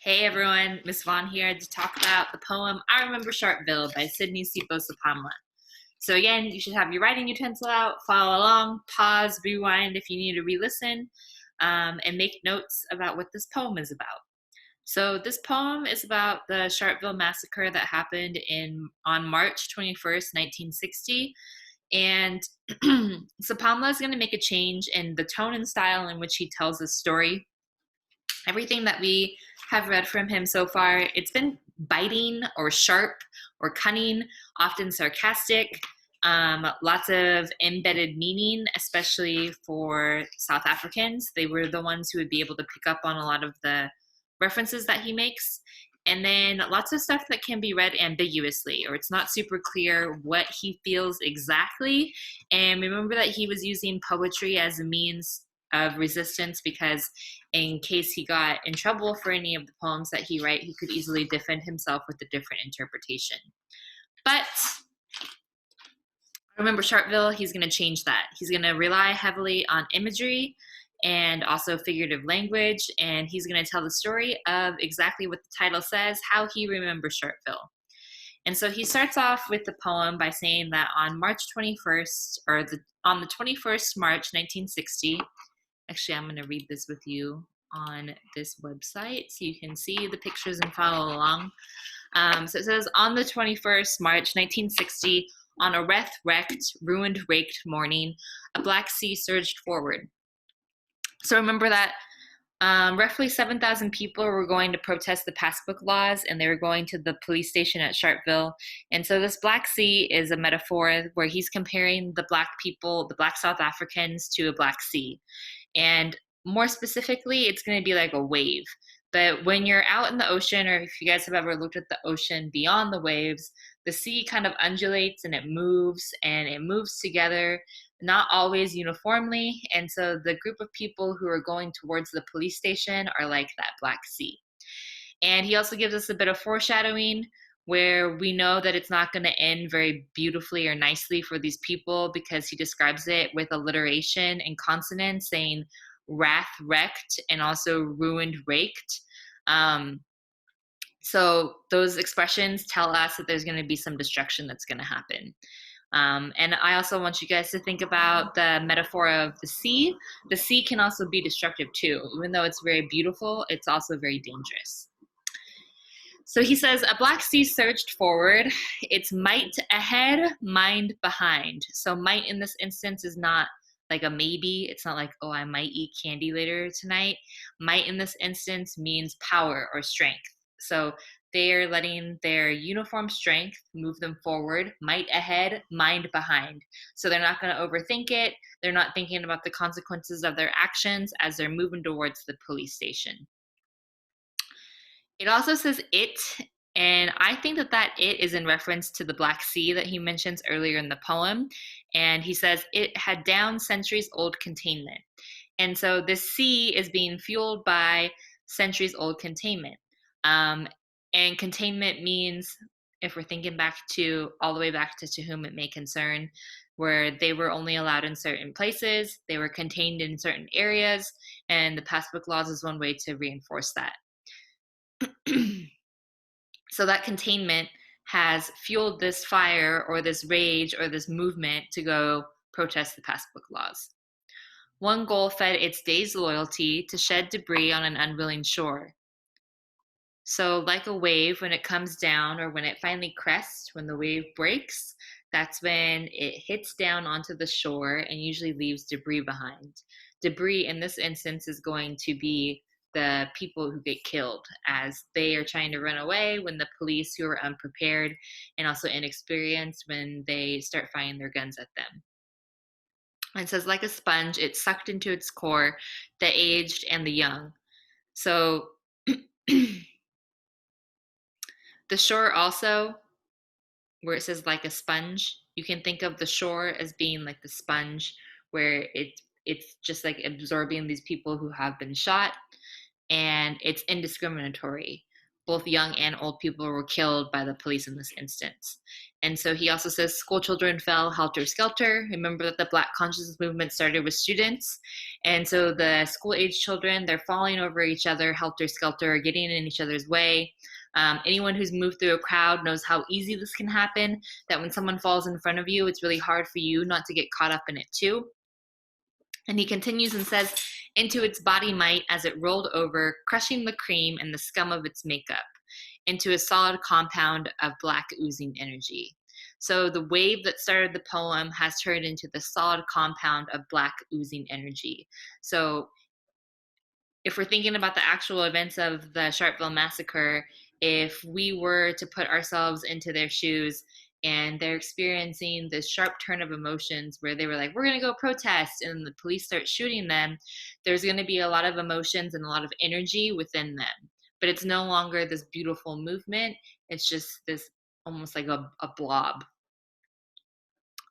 Hey everyone, Miss Vaughn here to talk about the poem I Remember Sharpeville by Sipho Sepamla. So again, you should have your writing utensil out, follow along, pause, rewind if you need to re-listen, and make notes about what this poem is about. So this poem is about the Sharpeville massacre that happened on March 21st, 1960. And Sepamla is going to make a change in the tone and style in which he tells his story. Everything that we have read from him so far, it's been biting or sharp or cunning, often sarcastic, lots of embedded meaning, especially for South Africans. They were the ones who would be able to pick up on a lot of the references that he makes. And then lots of stuff that can be read ambiguously, or it's not super clear what he feels exactly. And remember that he was using poetry as a means of resistance because in case he got in trouble for any of the poems that he wrote, he could easily defend himself with a different interpretation. But Remember Sharpeville, he's going to change that. He's going to rely heavily on imagery and also figurative language, and he's going to tell the story of exactly what the title says, how he remembers Sharpeville. And so he starts off with the poem by saying that on March 21st, on the 21st March 1960, actually I'm going to read this with you on this website so you can see the pictures and follow along. So it says, on the 21st March 1960, on a wrecked, ruined, raked morning, a black sea surged forward. So remember that roughly 7,000 people were going to protest the passbook laws, and they were going to the police station at Sharpeville. And so this Black Sea is a metaphor where he's comparing the Black people, the Black South Africans, to a Black Sea. And more specifically, it's going to be like a wave. But when you're out in the ocean, or if you guys have ever looked at the ocean beyond the waves, the sea kind of undulates and it moves together, not always uniformly. And so the group of people who are going towards the police station are like that Black Sea. And he also gives us a bit of foreshadowing where we know that it's not going to end very beautifully or nicely for these people because he describes it with alliteration and consonants, saying wrath wrecked and also ruined raked. So those expressions tell us that there's going to be some destruction that's going to happen. And I also want you guys to think about the metaphor of the sea. The sea can also be destructive too. Even though it's very beautiful, it's also very dangerous. So he says, a black sea surged forward, its might ahead, mind behind. So might in this instance is not like a maybe. It's not like, oh, I might eat candy later tonight. Might in this instance means power or strength. So they are letting their uniform strength move them forward, might ahead, mind behind. So they're not going to overthink it. They're not thinking about the consequences of their actions as they're moving towards the police station. It also says it, and I think that it is in reference to the Black Sea that he mentions earlier in the poem. And he says it had down centuries old containment. And so this sea is being fueled by centuries old containment. And containment means, if we're thinking back to all the way back to whom it may concern, where they were only allowed in certain places, they were contained in certain areas, and the passbook laws is one way to reinforce that. So that containment has fueled this fire or this rage or this movement to go protest the passbook laws. One goal fed its day's loyalty to shed debris on an unwilling shore. So like a wave, when it comes down or when it finally crests, when the wave breaks, that's when it hits down onto the shore and usually leaves debris behind. Debris in this instance is going to be the people who get killed as they are trying to run away, when the police, who are unprepared and also inexperienced, when they start firing their guns at them. And it says, like a sponge, it sucked into its core the aged and the young. So the shore also, where it says like a sponge, you can think of the shore as being like the sponge where it's just like absorbing these people who have been shot, and it's indiscriminatory. both young and old people were killed by the police in this instance. And so he also says school children fell helter-skelter. Remember that the Black consciousness movement started with students. And so the school-age children, they're falling over each other helter-skelter, getting in each other's way. Anyone who's moved through a crowd knows how easy this can happen, that when someone falls in front of you, it's really hard for you not to get caught up in it too. And he continues and says, into its body might as it rolled over, crushing the cream and the scum of its makeup, into a solid compound of black oozing energy. So the wave that started the poem has turned into the solid compound of black oozing energy. So if we're thinking about the actual events of the Sharpeville massacre, if we were to put ourselves into their shoes and they're experiencing this sharp turn of emotions where they were like, we're going to go protest, and the police start shooting them, there's going to be a lot of emotions and a lot of energy within them. But it's no longer this beautiful movement. It's just this almost like a blob.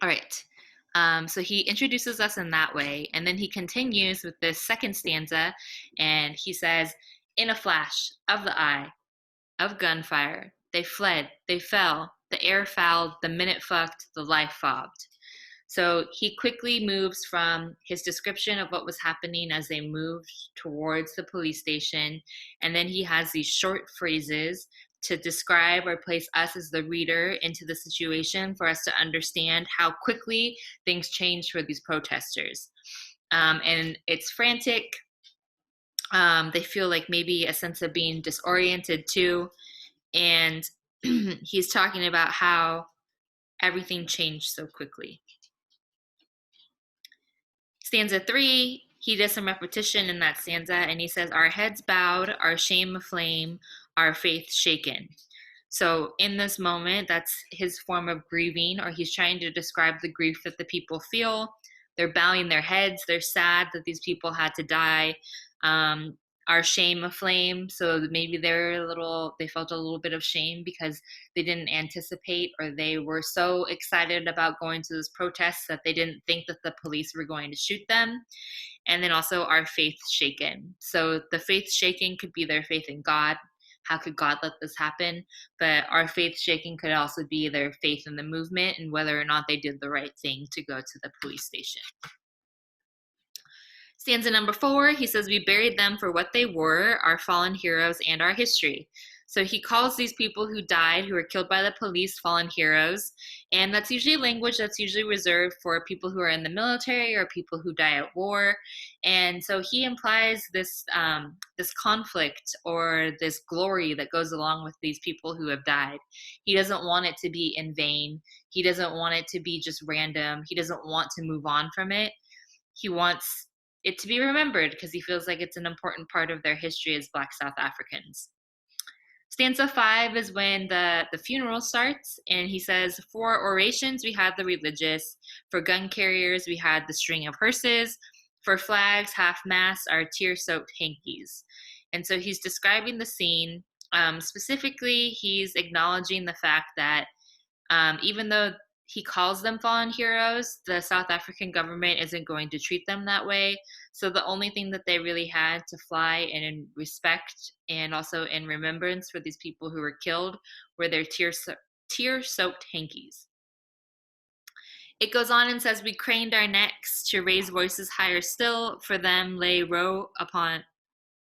All right. So he introduces us in that way, and then he continues with this second stanza, and he says, in a flash of the eye, of gunfire, they fled, they fell, the air fouled, the minute fucked, the life fobbed. So he quickly moves from his description of what was happening as they moved towards the police station, and then he has these short phrases to describe or place us as the reader into the situation for us to understand how quickly things change for these protesters. And it's frantic. They feel like maybe a sense of being disoriented too. And he's talking about how everything changed so quickly. Stanza 3, he does some repetition in that stanza, and he says, our heads bowed, our shame aflame, our faith shaken. So in this moment, that's his form of grieving, or he's trying to describe the grief that the people feel. They're bowing their heads. They're sad that these people had to die. Our shame aflame. So maybe they felt a little bit of shame because they didn't anticipate, or they were so excited about going to this protest that they didn't think that the police were going to shoot them. And then also our faith shaken. So the faith shaking could be their faith in God. How could God let this happen? But our faith shaking could also be their faith in the movement and whether or not they did the right thing to go to the police station. Stanza number 4, he says, we buried them for what they were, our fallen heroes and our history. So he calls these people who died, who were killed by the police, fallen heroes. And that's usually language that's usually reserved for people who are in the military or people who die at war. And so he implies this conflict or this glory that goes along with these people who have died. He doesn't want it to be in vain. He doesn't want it to be just random. He doesn't want to move on from it. He wants it to be remembered because he feels like it's an important part of their history as Black South Africans. Stanza 5 is when the funeral starts, and he says, for orations we had the religious, for gun carriers we had the string of hearses, for flags half-mast our tear-soaked hankies. And so he's describing the scene. Specifically, he's acknowledging the fact that even though he calls them fallen heroes, the South African government isn't going to treat them that way. So the only thing that they really had to fly in respect and also in remembrance for these people who were killed were their tear-soaked hankies. It goes on and says, we craned our necks to raise voices higher still, for them lay row upon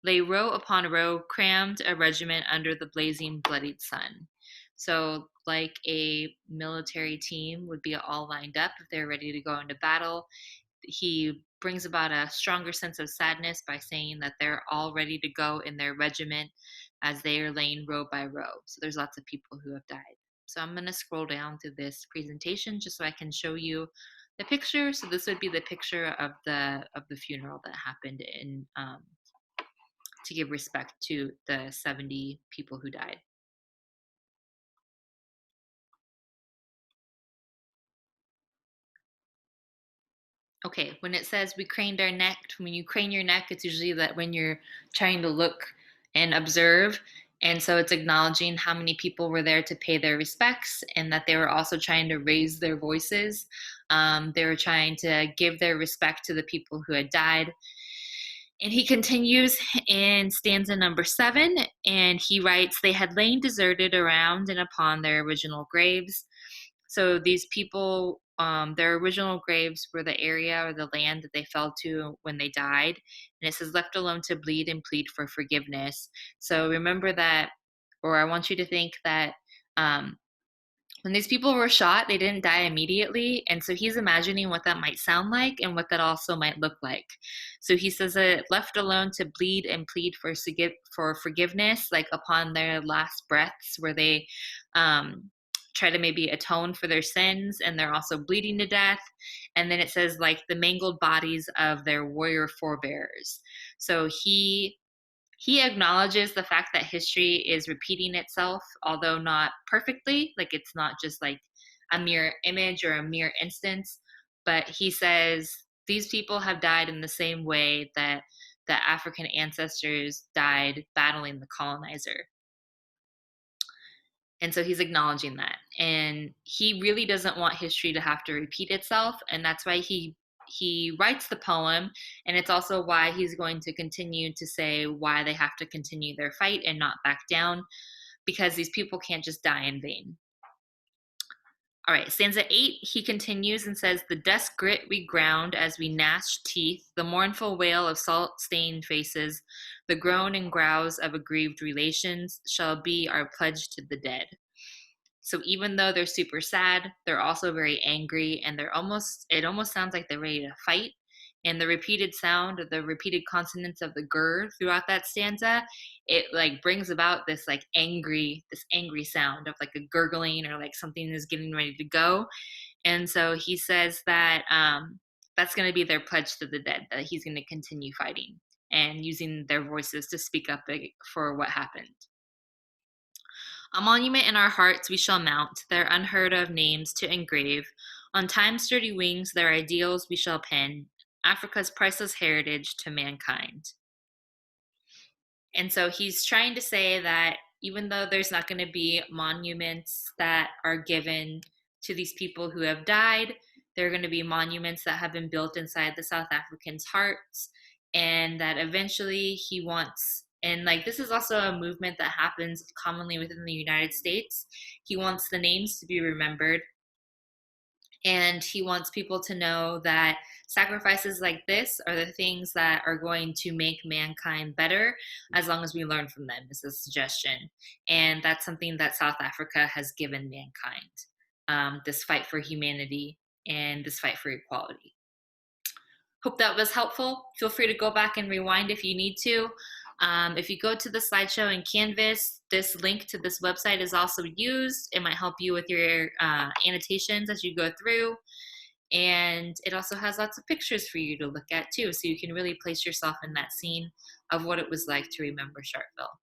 row, crammed a regiment under the blazing, bloodied sun. So like a military team would be all lined up if they're ready to go into battle. He brings about a stronger sense of sadness by saying that they're all ready to go in their regiment as they are laying row by row. So there's lots of people who have died. So I'm going to scroll down through this presentation just so I can show you the picture. So this would be the picture of the funeral that happened in to give respect to the 70 people who died. Okay, when it says we craned our neck, when you crane your neck, it's usually that when you're trying to look and observe. And so it's acknowledging how many people were there to pay their respects and that they were also trying to raise their voices. They were trying to give their respect to the people who had died. And he continues in stanza number 7, and he writes, "They had lain deserted around and upon their original graves." So these people, their original graves were the area or the land that they fell to when they died. And it says, "Left alone to bleed and plead for forgiveness." So remember that, or I want you to think that um, when these people were shot, they didn't die immediately. And so he's imagining what that might sound like and what that also might look like. So he says that left alone to bleed and plead for forgiveness, like upon their last breaths, where they try to maybe atone for their sins and they're also bleeding to death. And then it says, like the mangled bodies of their warrior forebears. So he acknowledges the fact that history is repeating itself, although not perfectly. Like it's not just like a mere image or a mere instance, but he says these people have died in the same way that the African ancestors died battling the colonizer. And so he's acknowledging that. And he really doesn't want history to have to repeat itself. And that's why he writes the poem. And it's also why he's going to continue to say why they have to continue their fight and not back down, because these people can't just die in vain. All right, stanza 8, he continues and says, "The dust grit we ground as we gnashed teeth, the mournful wail of salt-stained faces, the groan and growls of aggrieved relations shall be our pledge to the dead." So even though they're super sad, they're also very angry, and it almost sounds like they're ready to fight. And the repeated sound, the repeated consonants of the gur throughout that stanza, it like brings about this angry sound of like a gurgling, or like something is getting ready to go. And so he says that that's going to be their pledge to the dead, that he's going to continue fighting and using their voices to speak up for what happened. "A monument in our hearts we shall mount, their unheard of names to engrave. On time's sturdy wings their ideals we shall pin, Africa's priceless heritage to mankind." And so he's trying to say that even though there's not going to be monuments that are given to these people who have died, there are going to be monuments that have been built inside the South Africans' hearts, and that eventually he wants, and like this is also a movement that happens commonly within the United States. He wants the names to be remembered, and he wants people to know that sacrifices like this are the things that are going to make mankind better as long as we learn from them, is a suggestion. And that's something that South Africa has given mankind, this fight for humanity and this fight for equality. Hope that was helpful. Feel free to go back and rewind if you need to. If you go to the slideshow in Canvas, this link to this website is also used. It might help you with your annotations as you go through. And it also has lots of pictures for you to look at too, so you can really place yourself in that scene of what it was like to remember Sharpeville.